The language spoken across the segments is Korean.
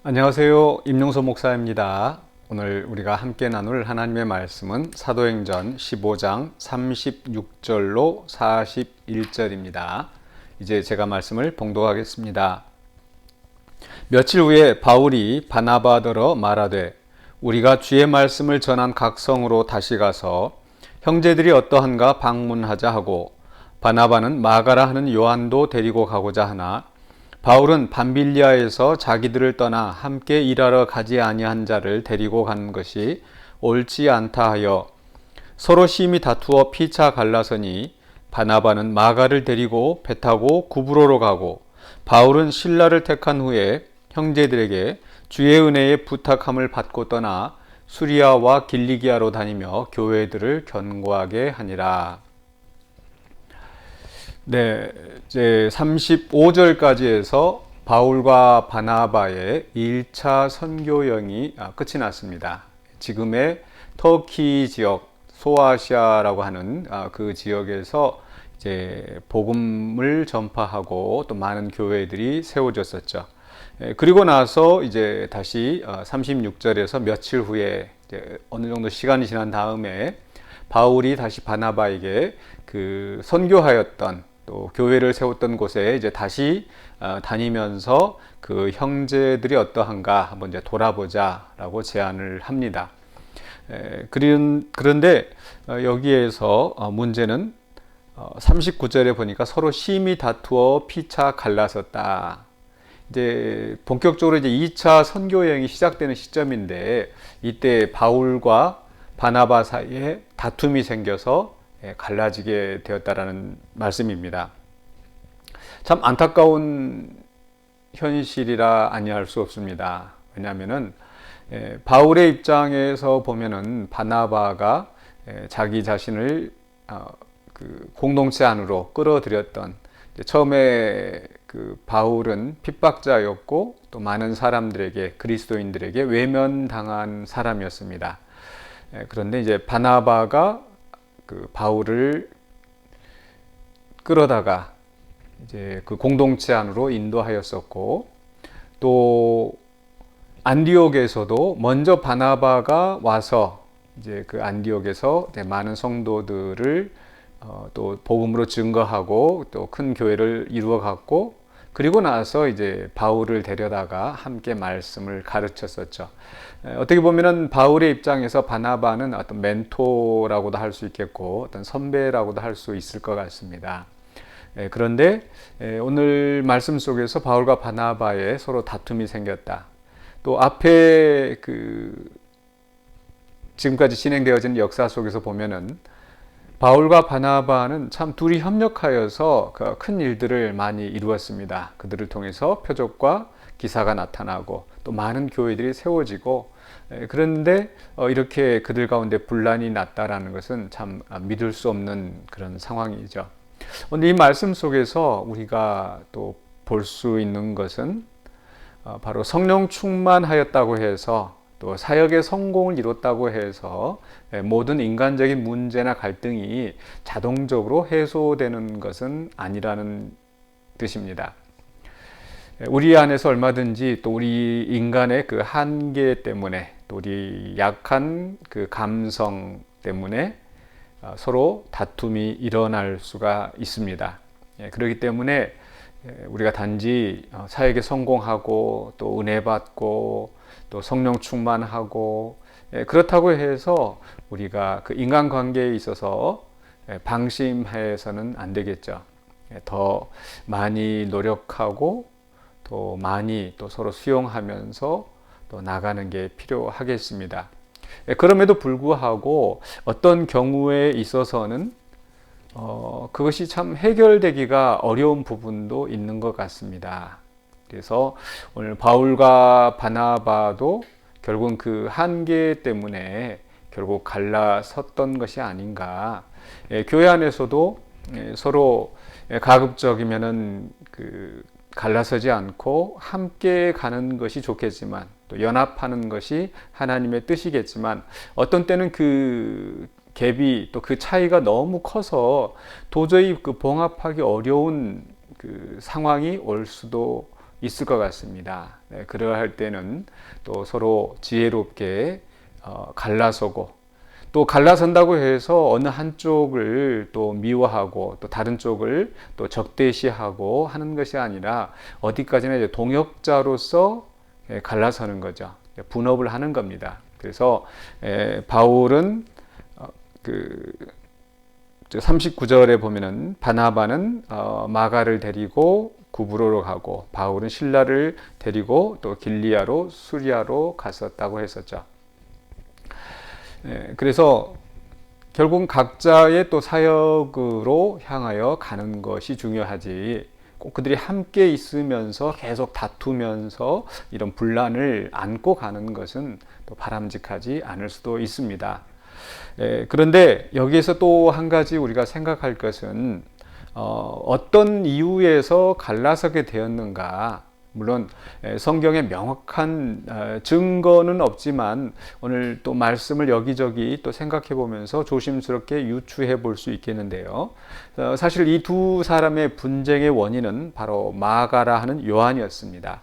안녕하세요. 임용서 목사입니다. 오늘 우리가 함께 나눌 하나님의 말씀은 사도행전 15장 36절로 41절입니다. 이제 제가 말씀을 봉독하겠습니다. 며칠 후에 바울이 바나바더러 말하되 우리가 주의 말씀을 전한 각 성으로 다시 가서 형제들이 어떠한가 방문하자 하고 바나바는 마가라 하는 요한도 데리고 가고자 하나 바울은 밤빌리아에서 자기들을 떠나 함께 일하러 가지 아니한 자를 데리고 간 것이 옳지 않다 하여 서로 심히 다투어 피차 갈라서니 바나바는 마가를 데리고 배 타고 구브로로 가고 바울은 실라를 택한 후에 형제들에게 주의 은혜에 부탁함을 받고 떠나 수리아와 길리기아로 다니며 교회들을 견고하게 하니라. 네, 이제 35절까지 해서 바울과 바나바의 1차 선교여행이 끝이 났습니다. 지금의 터키 지역, 소아시아라고 하는 그 지역에서 이제 복음을 전파하고 또 많은 교회들이 세워졌었죠. 그리고 나서 이제 다시 36절에서 며칠 후에 이제 어느 정도 시간이 지난 다음에 바울이 다시 바나바에게 그 선교하였던 또 교회를 세웠던 곳에 이제 다시 다니면서 그 형제들이 어떠한가 한번 이제 돌아보자라고 제안을 합니다. 그런데 여기에서 문제는 39절에 보니까 서로 심히 다투어 피차 갈라섰다. 이제 본격적으로 이제 2차 선교 여행이 시작되는 시점인데 이때 바울과 바나바 사이에 다툼이 생겨서 갈라지게 되었다라는 말씀입니다. 참 안타까운 현실이라 아니할 수 없습니다. 왜냐하면은 바울의 입장에서 보면은 바나바가 자기 자신을 그 공동체 안으로 끌어들였던, 처음에 그 바울은 핍박자였고 또 많은 사람들에게, 그리스도인들에게 외면당한 사람이었습니다. 그런데 이제 바나바가 그 바울을 끌어다가 이제 그 공동체 안으로 인도하였었고, 또 안디옥에서도 먼저 바나바가 와서 이제 그 안디옥에서 많은 성도들을 또 복음으로 증거하고 또 큰 교회를 이루어 갔고, 그리고 나서 이제 바울을 데려다가 함께 말씀을 가르쳤었죠. 어떻게 보면은 바울의 입장에서 바나바는 어떤 멘토라고도 할 수 있겠고 어떤 선배라고도 할 수 있을 것 같습니다. 그런데 오늘 말씀 속에서 바울과 바나바의 서로 다툼이 생겼다. 또 앞에 그 지금까지 진행되어진 역사 속에서 보면은 바울과 바나바는 참 둘이 협력하여서 큰 일들을 많이 이루었습니다. 그들을 통해서 표적과 기사가 나타나고 또 많은 교회들이 세워지고, 그런데 이렇게 그들 가운데 분란이 났다라는 것은 참 믿을 수 없는 그런 상황이죠. 오늘 이 말씀 속에서 우리가 또 볼 수 있는 것은 바로 성령 충만하였다고 해서 또 사역의 성공을 이뤘다고 해서 모든 인간적인 문제나 갈등이 자동적으로 해소되는 것은 아니라는 뜻입니다. 우리 안에서 얼마든지 또 우리 인간의 그 한계 때문에, 또 우리 약한 그 감성 때문에 서로 다툼이 일어날 수가 있습니다. 그렇기 때문에 우리가 단지 사역에 성공하고 또 은혜 받고 또 성령 충만하고 그렇다고 해서 우리가 그 인간관계에 있어서 방심해서는 안 되겠죠. 더 많이 노력하고 또 많이 또 서로 수용하면서 또 나가는 게 필요하겠습니다. 그럼에도 불구하고 어떤 경우에 있어서는 그것이 참 해결되기가 어려운 부분도 있는 것 같습니다. 그래서 오늘 바울과 바나바도 결국은 그 한계 때문에 결국 갈라섰던 것이 아닌가. 교회 안에서도 서로 가급적이면은 그 갈라서지 않고 함께 가는 것이 좋겠지만, 또 연합하는 것이 하나님의 뜻이겠지만, 어떤 때는 그 갭이, 또 그 차이가 너무 커서 도저히 그 봉합하기 어려운 그 상황이 올 수도 있을 것 같습니다. 네, 그러할 때는 또 서로 지혜롭게 갈라서고, 또 갈라선다고 해서 어느 한쪽을 또 미워하고 또 다른 쪽을 또 적대시하고 하는 것이 아니라 어디까지나 이제 동역자로서 갈라서는 거죠. 분업을 하는 겁니다. 그래서 바울은 그 39절에 보면은 바나바는 마가를 데리고 구브로로 가고 바울은 실라를 데리고 또 길리아로 수리아로 갔었다고 했었죠. 그래서 결국은 각자의 또 사역으로 향하여 가는 것이 중요하지, 꼭 그들이 함께 있으면서 계속 다투면서 이런 분란을 안고 가는 것은 또 바람직하지 않을 수도 있습니다. 그런데 여기에서 또 한 가지 우리가 생각할 것은 어떤 이유에서 갈라서게 되었는가. 물론 성경에 명확한 증거는 없지만 오늘 또 말씀을 여기저기 또 생각해 보면서 조심스럽게 유추해 볼 수 있겠는데요. 사실 이 두 사람의 분쟁의 원인은 바로 마가라 하는 요한이었습니다.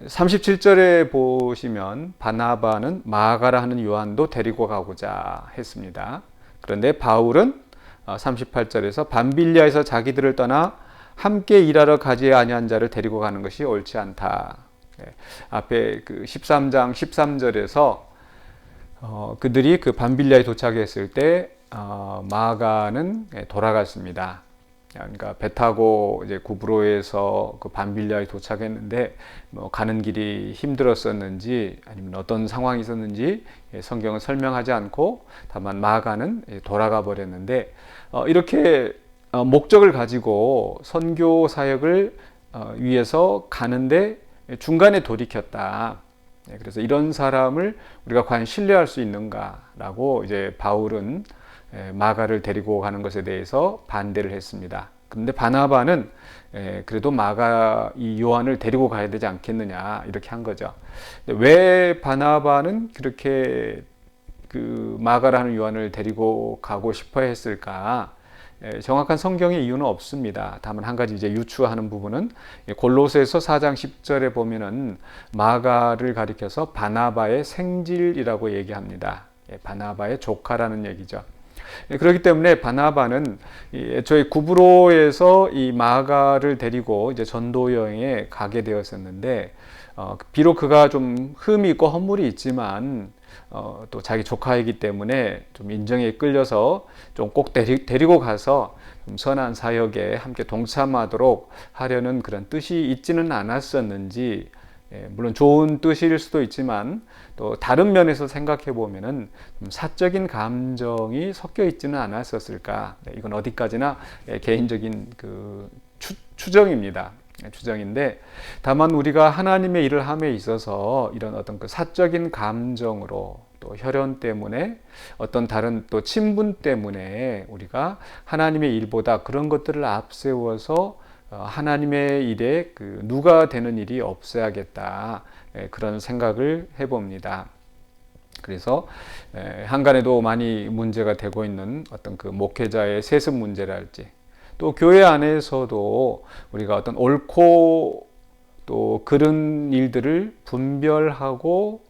37절에 보시면 바나바는 마가라 하는 요한도 데리고 가고자 했습니다. 그런데 바울은 38절에서 밤빌리아에서 자기들을 떠나 함께 일하러 가지 아니한 자를 데리고 가는 것이 옳지 않다. 앞에 그 13장 13절에서 그들이 그 밤빌리아에 도착했을 때 마가는 돌아갔습니다. 그러니까 배 타고 이제 구브로에서 그 밤빌리아에 도착했는데 뭐 가는 길이 힘들었었는지 아니면 어떤 상황이 있었는지 성경은 설명하지 않고 다만 마가는 돌아가 버렸는데 이렇게 목적을 가지고 선교 사역을 위해서 가는데 중간에 돌이켰다. 그래서 이런 사람을 우리가 과연 신뢰할 수 있는가라고 이제 바울은 마가를 데리고 가는 것에 대해서 반대를 했습니다. 그런데 바나바는 그래도 마가 이 요한을 데리고 가야 되지 않겠느냐 이렇게 한 거죠. 왜 바나바는 그렇게 그 마가라는 요한을 데리고 가고 싶어 했을까? 정확한 성경의 이유는 없습니다. 다만 한 가지 이제 유추하는 부분은 골로새서 4장 10절에 보면은 마가를 가리켜서 바나바의 생질이라고 얘기합니다. 바나바의 조카라는 얘기죠. 그렇기 때문에 바나바는 애초에 구브로에서 이 마가를 데리고 이제 전도 여행에 가게 되었었는데 비록 그가 좀 흠이 있고 허물이 있지만 또 자기 조카이기 때문에 좀 인정에 끌려서 좀 꼭 데리고 가서 좀 선한 사역에 함께 동참하도록 하려는 그런 뜻이 있지는 않았었는지, 물론 좋은 뜻일 수도 있지만 또 다른 면에서 생각해 보면은 사적인 감정이 섞여 있지는 않았었을까. 이건 어디까지나 개인적인 그 추정입니다. 추정인데 다만 우리가 하나님의 일을 함에 있어서 이런 어떤 그 사적인 감정으로 또 혈연 때문에 어떤 다른 또 친분 때문에 우리가 하나님의 일보다 그런 것들을 앞세워서 하나님의 일에 그 누가 되는 일이 없어야겠다, 그런 생각을 해봅니다. 그래서 한간에도 많이 문제가 되고 있는 어떤 그 목회자의 세습 문제랄지, 또 교회 안에서도 우리가 어떤 옳고 또 그른 일들을 분별하고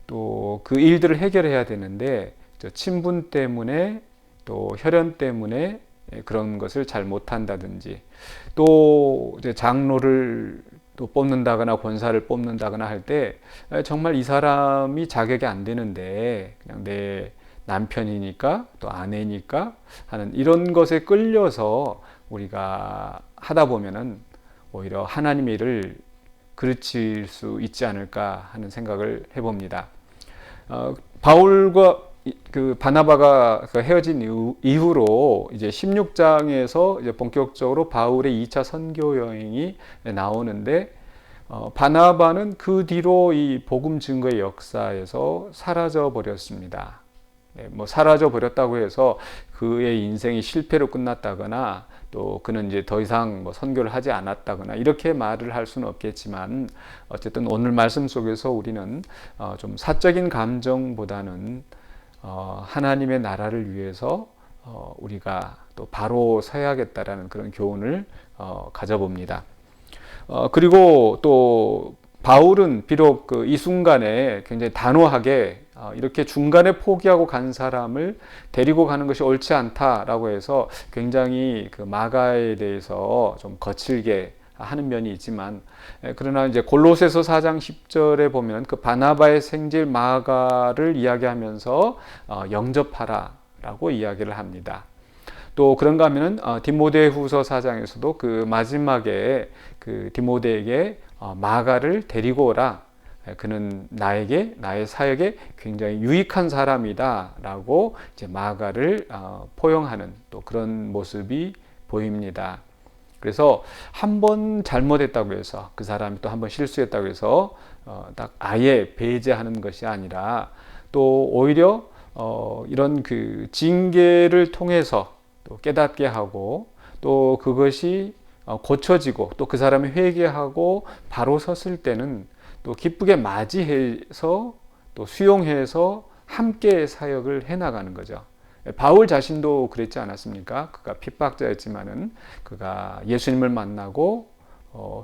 또 그 일들을 해결해야 되는데 친분 때문에 또 혈연 때문에 그런 것을 잘 못한다든지, 또 이제 장로를 또 뽑는다거나 권사를 뽑는다거나 할 때 정말 이 사람이 자격이 안 되는데 그냥 내 남편이니까 또 아내니까 하는 이런 것에 끌려서 우리가 하다 보면은 오히려 하나님의 일을 그르칠 수 있지 않을까 하는 생각을 해봅니다. 바울과 그 바나바가 헤어진 이후로 이제 16장에서 이제 본격적으로 바울의 2차 선교 여행이 나오는데 바나바는 그 뒤로 이 복음 증거의 역사에서 사라져 버렸습니다. 뭐 사라져 버렸다고 해서 그의 인생이 실패로 끝났다거나 또 그는 이제 더 이상 뭐 선교를 하지 않았다거나 이렇게 말을 할 수는 없겠지만, 어쨌든 오늘 말씀 속에서 우리는 좀 사적인 감정보다는 하나님의 나라를 위해서 우리가 또 바로 서야겠다라는 그런 교훈을 가져봅니다. 그리고 또 바울은 비록 그 이 순간에 굉장히 단호하게 이렇게 중간에 포기하고 간 사람을 데리고 가는 것이 옳지 않다라고 해서 굉장히 그 마가에 대해서 좀 거칠게 하는 면이 있지만, 그러나 이제 골로새서 4장 10절에 보면 그 바나바의 생질 마가를 이야기하면서 영접하라라고 이야기를 합니다. 또 그런가 하면은 디모데후서 4장에서도 그 마지막에 그 디모데에게 마가를 데리고 오라. 그는 나에게 나의 사역에 굉장히 유익한 사람이다라고 이제 마가를 포용하는 또 그런 모습이 보입니다. 그래서 한 번 잘못했다고 해서 그 사람이 또 한 번 실수했다고 해서 딱 아예 배제하는 것이 아니라 또 오히려 이런 그 징계를 통해서 또 깨닫게 하고 또 그것이 고쳐지고 또 그 사람이 회개하고 바로 섰을 때는 또 기쁘게 맞이해서 또 수용해서 함께 사역을 해나가는 거죠. 바울 자신도 그랬지 않았습니까? 그가 핍박자였지만은 그가 예수님을 만나고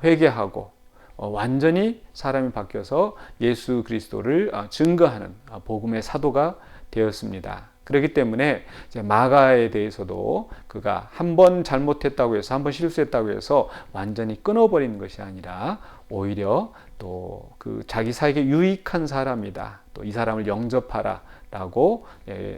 회개하고 완전히 사람이 바뀌어서 예수 그리스도를 증거하는 복음의 사도가 되었습니다. 그렇기 때문에 이제 마가에 대해서도 그가 한 번 잘못했다고 해서 한 번 실수했다고 해서 완전히 끊어버리는 것이 아니라 오히려 또 그 자기 사에게 유익한 사람이다. 또 이 사람을 영접하라라고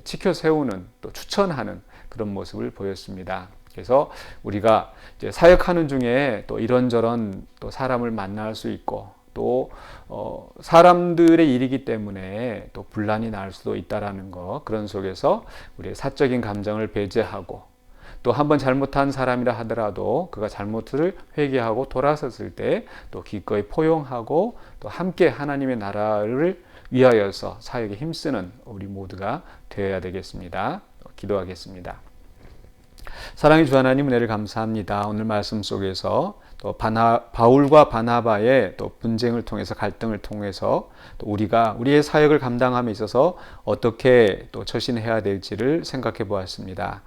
지켜 세우는 또 추천하는 그런 모습을 보였습니다. 그래서 우리가 이제 사역하는 중에 또 이런저런 또 사람을 만날 수 있고 또 사람들의 일이기 때문에 또 분란이 날 수도 있다라는 거, 그런 속에서 우리의 사적인 감정을 배제하고 또 한번 잘못한 사람이라 하더라도 그가 잘못을 회개하고 돌아섰을 때 또 기꺼이 포용하고 또 함께 하나님의 나라를 위하여서 사역에 힘쓰는 우리 모두가 되어야 되겠습니다. 기도하겠습니다. 사랑의 주 하나님, 은혜를 감사합니다. 오늘 말씀 속에서 또 바울과 바나바의 또 분쟁을 통해서, 갈등을 통해서 또 우리가 우리의 사역을 감당함에 있어서 어떻게 또 처신해야 될지를 생각해 보았습니다.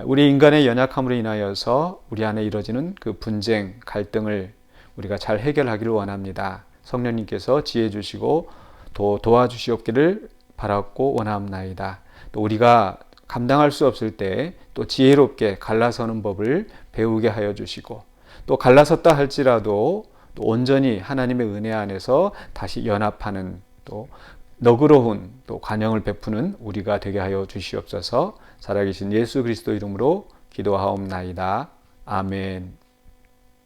우리 인간의 연약함으로 인하여서 우리 안에 이루어지는 그 분쟁, 갈등을 우리가 잘 해결하기를 원합니다. 성령님께서 지혜 주시고 또 도와주시옵기를 바랐고 원하옵나이다. 또 우리가 감당할 수 없을 때 또 지혜롭게 갈라서는 법을 배우게 하여 주시고, 또 갈라섰다 할지라도 또 온전히 하나님의 은혜 안에서 다시 연합하는 또 너그러운 또 관용을 베푸는 우리가 되게 하여 주시옵소서. 살아계신 예수 그리스도 이름으로 기도하옵나이다. 아멘.